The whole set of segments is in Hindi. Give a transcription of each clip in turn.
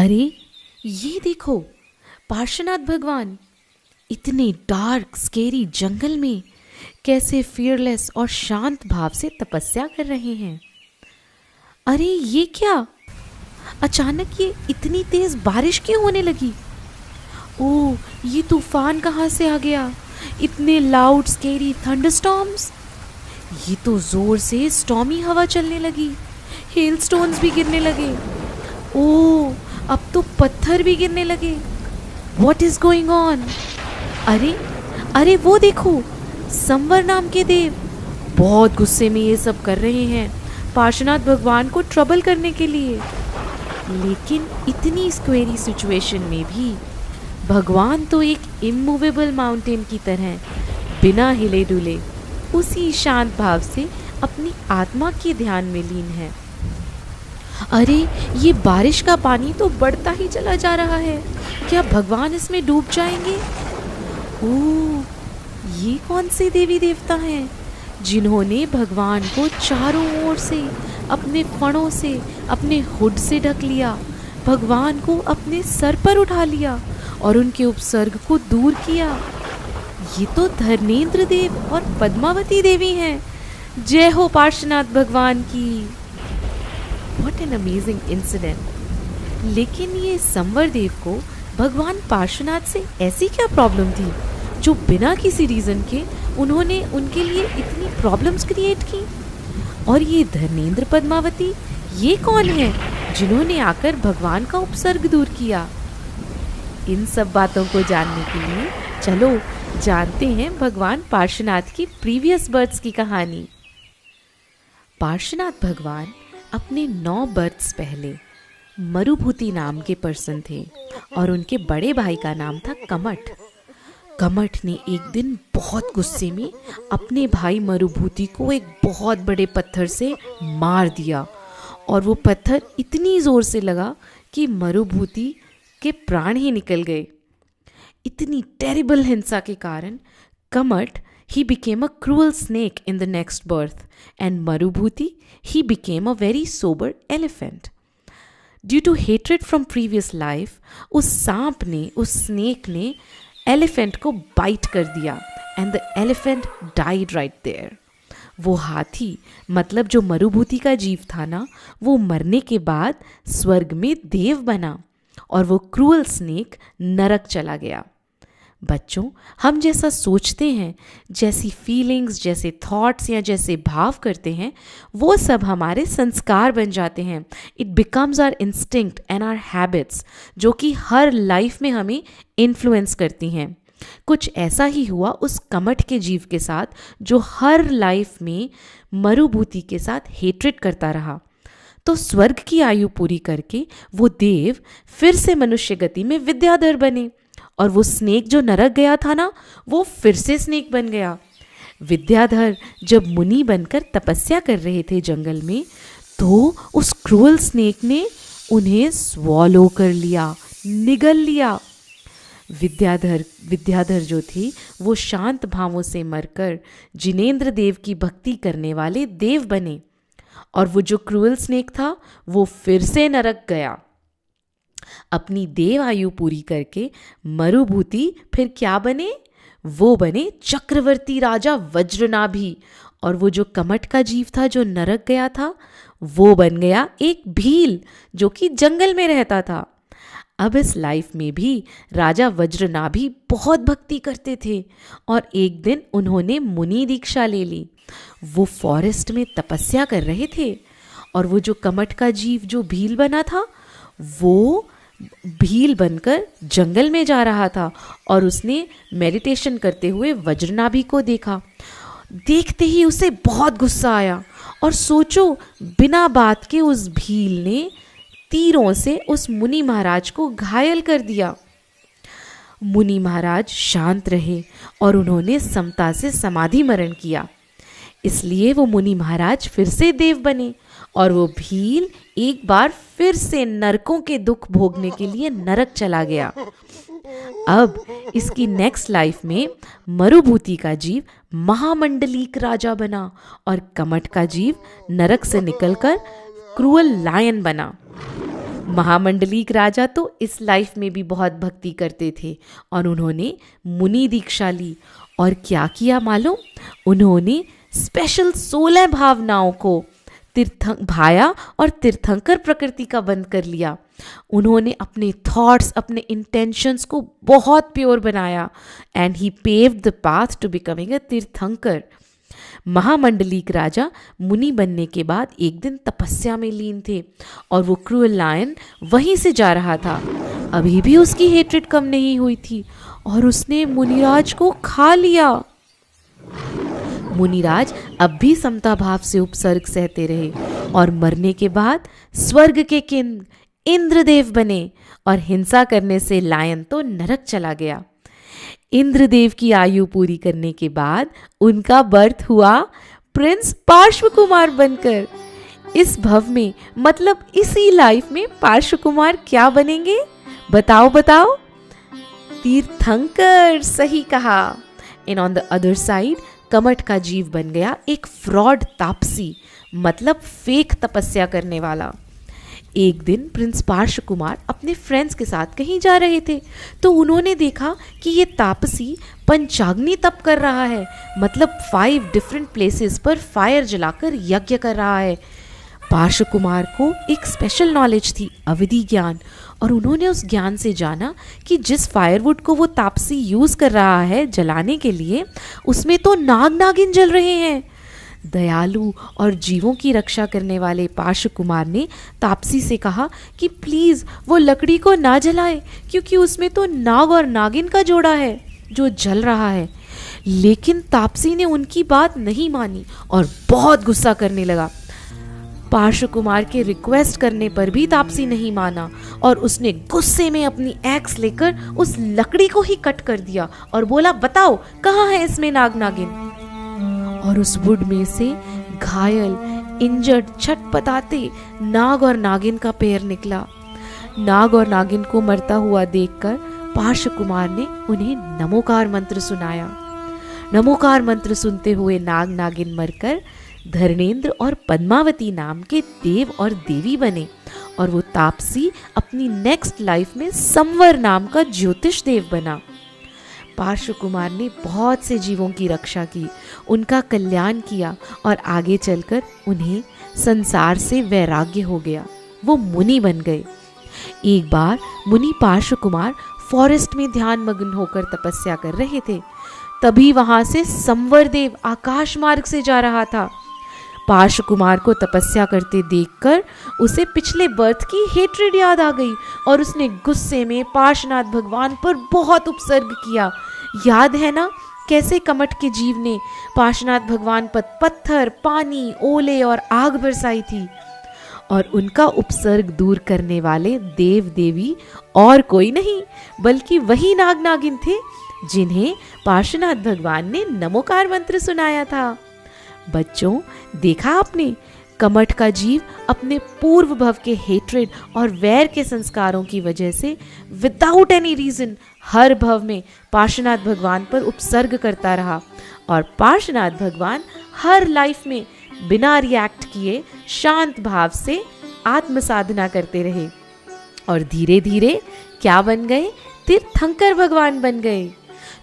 अरे ये देखो, पार्श्वनाथ भगवान इतने डार्क स्केरी जंगल में कैसे फियरलेस और शांत भाव से तपस्या कर रहे हैं। अरे ये क्या, अचानक ये इतनी तेज बारिश क्यों होने लगी? ओह, ये तूफान कहाँ से आ गया? इतने लाउड स्केरी थंडरस्टॉर्म्स। ये तो जोर से स्टॉर्मी हवा चलने लगी, हेलस्टोन्स भी गिरने लगे। ओह, अब तो पत्थर भी गिरने लगे। What is going on? अरे अरे वो देखो, संवर नाम के देव बहुत गुस्से में ये सब कर रहे हैं, पार्श्वनाथ भगवान को ट्रबल करने के लिए। लेकिन इतनी स्क्वेरी सिचुएशन में भी भगवान तो एक इमूवेबल माउंटेन की तरह बिना हिले डुले उसी शांत भाव से अपनी आत्मा के ध्यान में लीन है। अरे ये बारिश का पानी तो बढ़ता ही चला जा रहा है, क्या भगवान इसमें डूब जाएंगे? ओह, ये कौन से देवी देवता हैं जिन्होंने भगवान को चारों ओर से अपने फणों से, अपने हुड से ढक लिया, भगवान को अपने सर पर उठा लिया और उनके उपसर्ग को दूर किया? ये तो धर्मेंद्र देव और पद्मावती देवी हैं। जय हो पार्श्वनाथ भगवान की। What an amazing incident. लेकिन ये संवर देव को भगवान पार्श्वनाथ से ऐसी क्या प्रॉब्लम थी जो बिना किसी रीज़न के उन्होंने उनके लिए इतनी प्रॉब्लम्स क्रिएट की? और ये धर्मेंद्र पद्मावती, ये कौन है जिन्होंने आकर भगवान का उपसर्ग दूर किया? इन सब बातों को जानने के लिए चलो जानते हैं भगवान पार्श्वनाथ की प्रीवियस बर्थ्स की कहानी। पार्श्वनाथ भगवान अपने 9 बर्थ्स पहले मरुभूति नाम के पर्सन थे और उनके बड़े भाई का नाम था कमठ। कमठ ने एक दिन बहुत गुस्से में अपने भाई मरुभूति को एक बहुत बड़े पत्थर से मार दिया और वो पत्थर इतनी जोर से लगा कि मरुभूति के प्राण ही निकल गए। इतनी टेरिबल हिंसा के कारण Kamath he became a cruel snake in the next birth and Marubhuti he became a very sober elephant. Due to hatred from previous life, उस सांप ने, उस स्नेक ने एलिफेंट को बाइट कर दिया and the elephant died right there. वो हाथी मतलब जो मरुभूति का जीव था ना, वो मरने के बाद स्वर्ग में देव बना और वो क्रूअल स्नेक नरक चला गया। बच्चों, हम जैसा सोचते हैं, जैसी फीलिंग्स, जैसे थॉट्स या जैसे भाव करते हैं, वो सब हमारे संस्कार बन जाते हैं। It becomes our instinct and our habits, जो कि हर लाइफ में हमें इन्फ्लुएंस करती हैं। कुछ ऐसा ही हुआ उस कमठ के जीव के साथ जो हर लाइफ में मरुभूति के साथ हेट्रेट करता रहा। तो स्वर्ग की आयु पूरी करके वो देव फिर से मनुष्य गति में विद्याधर बने और वो स्नेक जो नरक गया था ना, वो फिर से स्नेक बन गया। विद्याधर जब मुनि बनकर तपस्या कर रहे थे जंगल में, तो उस क्रूअल स्नेक ने उन्हें स्वॉलो कर लिया, निगल लिया। विद्याधर जो थी वो शांत भावों से मरकर जिनेंद्र देव की भक्ति करने वाले देव बने और वो जो क्रूअल स्नेक था वो फिर से नरक गया। अपनी देव आयु पूरी करके मरुभूति फिर क्या बने? वो बने चक्रवर्ती राजा वज्रनाभि। और वो जो कमठ का जीव था जो नरक गया था, वो बन गया एक भील जो कि जंगल में रहता था। अब इस लाइफ में भी राजा वज्रनाभि बहुत भक्ति करते थे और एक दिन उन्होंने मुनि दीक्षा ले ली। वो फॉरेस्ट में तपस्या कर रहे थे और वो जो कमठ का जीव जो भील बना था, वो भील बनकर जंगल में जा रहा था और उसने मेडिटेशन करते हुए वज्रनाभि को देखा। देखते ही उसे बहुत गुस्सा आया और सोचो, बिना बात के उस भील ने तीरों से उस मुनि महाराज को घायल कर दिया। मुनि महाराज शांत रहे और उन्होंने समता से समाधि मरण किया। इसलिए वो मुनि महाराज फिर से देव बने और वो भील एक बार फिर से नरकों के दुख भोगने के लिए नरक चला गया। अब इसकी नेक्स्ट लाइफ में मरुभूति का जीव महामंडलीक राजा बना और कमठ का जीव नरक से निकलकर क्रूअल लायन बना। महामंडलीक राजा तो इस लाइफ में भी बहुत भक्ति करते थे और उन्होंने मुनि दीक्षा ली। और क्या किया मालूम? उन्होंने स्पेशल 16 भावनाओं को भाया और तीर्थंकर प्रकृति का बंद कर लिया। उन्होंने अपने थॉट्स, अपने इंटेंशंस को बहुत प्योर बनाया and he paved the path to becoming a Tirthankar. महामंडलीक राजा मुनि बनने के बाद एक दिन तपस्या में लीन थे और वो क्रूअल लायन वहीं से जा रहा था। अभी भी उसकी हेट्रेड कम नहीं हुई थी और उसने मुनिराज को खा लिया। मुनिराज अब भी समता भाव से उपसर्ग सहते रहे और मरने के बाद स्वर्ग के किंग इंद्रदेव बने और हिंसा करने से लायन तो नरक चला गया। इंद्रदेव की आयु पूरी करने के बाद उनका बर्थ हुआ प्रिंस पार्श्व कुमार बनकर। इस भव में, मतलब इसी लाइफ में, पार्श्व कुमार क्या बनेंगे? बताओ बताओ। तीर्थंकर, सही कहा। And on the other side Kamath का जीव बन गया एक फ्रॉड तापसी, मतलब फेक तपस्या करने वाला। एक दिन प्रिंस पार्श्व कुमार अपने फ्रेंड्स के साथ कहीं जा रहे थे तो उन्होंने देखा कि ये तापसी पंचाग्नि तप कर रहा है, मतलब 5 डिफरेंट प्लेसेस पर फायर जलाकर यज्ञ कर रहा है। पार्श्व कुमार को एक स्पेशल नॉलेज थी, अविधि ज्ञान, और उन्होंने उस ज्ञान से जाना कि जिस फायरवुड को वो तापसी यूज कर रहा है जलाने के लिए, उसमें तो नाग नागिन जल रहे हैं। दयालु और जीवों की रक्षा करने वाले पार्श्व कुमार ने तापसी से कहा कि प्लीज वो लकड़ी को ना जलाए क्योंकि उसमें तो नाग और नागिन का जोड़ा है जो जल रहा है। लेकिन तापसी ने उनकी बात नहीं मानी और बहुत गुस्सा करने लगा। पार्श्व कुमार के रिक्वेस्ट करने पर भी तापसी नहीं माना और उसने गुस्से में अपनी एक्स लेकर उस लकड़ी को ही कट कर दिया और बोला, बताओ कहाँ है इसमें नाग नागिन? और उस वुड में से घायल, इंजर्ड, छटपटाते नाग और नागिन का पैर निकला। नाग और नागिन को मरता हुआ देखकर पार्श्व कुमार ने उन्हें नमोकार मंत्र सुनाया। नमोकार मंत्र सुनते हुए नाग नागिन मरकर धर्मेंद्र और पद्मावती नाम के देव और देवी बने और वो तापसी अपनी नेक्स्ट लाइफ में संवर नाम का ज्योतिष देव बना। पार्श्व कुमार ने बहुत से जीवों की रक्षा की, उनका कल्याण किया और आगे चलकर उन्हें संसार से वैराग्य हो गया। वो मुनि बन गए। एक बार मुनि पार्श्व कुमार फॉरेस्ट में ध्यान मग्न होकर तपस्या कर रहे थे। तभी वहां से संवर देव आकाश मार्ग से जा रहा था। पार्श्व कुमार को तपस्या करते देखकर उसे पिछले बर्थ की हेट्रेड याद आ गई और उसने गुस्से में पार्श्वनाथ भगवान पर बहुत उपसर्ग किया। याद है ना कैसे कमठ के जीव ने पार्श्वनाथ भगवान पर पत्थर, पानी, ओले और आग बरसाई थी। और उनका उपसर्ग दूर करने वाले देव देवी और कोई नहीं बल्कि वही नाग नागिन थे जिन्हें पार्श्वनाथ भगवान ने नमोकार मंत्र सुनाया था। बच्चों, देखा आपने, कमठ का जीव अपने पूर्व भव के हेट्रेड और वैर के संस्कारों की वजह से विदाउट एनी रीजन हर भव में पार्श्वनाथ भगवान पर उपसर्ग करता रहा और पार्श्वनाथ भगवान हर लाइफ में बिना रिएक्ट किए शांत भाव से आत्म साधना करते रहे और धीरे धीरे क्या बन गए? तीर्थंकर भगवान बन गए।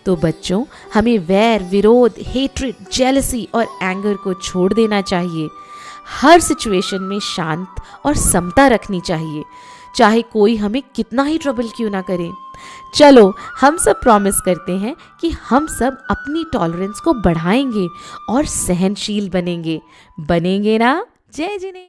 तो बच्चों, हमें वैर, विरोध, हेट्रेड, जेलसी और एंगर को छोड़ देना चाहिए। हर सिचुएशन में शांत और समता रखनी चाहिए, चाहे कोई हमें कितना ही ट्रबल क्यों ना करे। चलो, हम सब प्रॉमिस करते हैं कि हम सब अपनी टॉलरेंस को बढ़ाएंगे और सहनशील बनेंगे ना? जय जिने।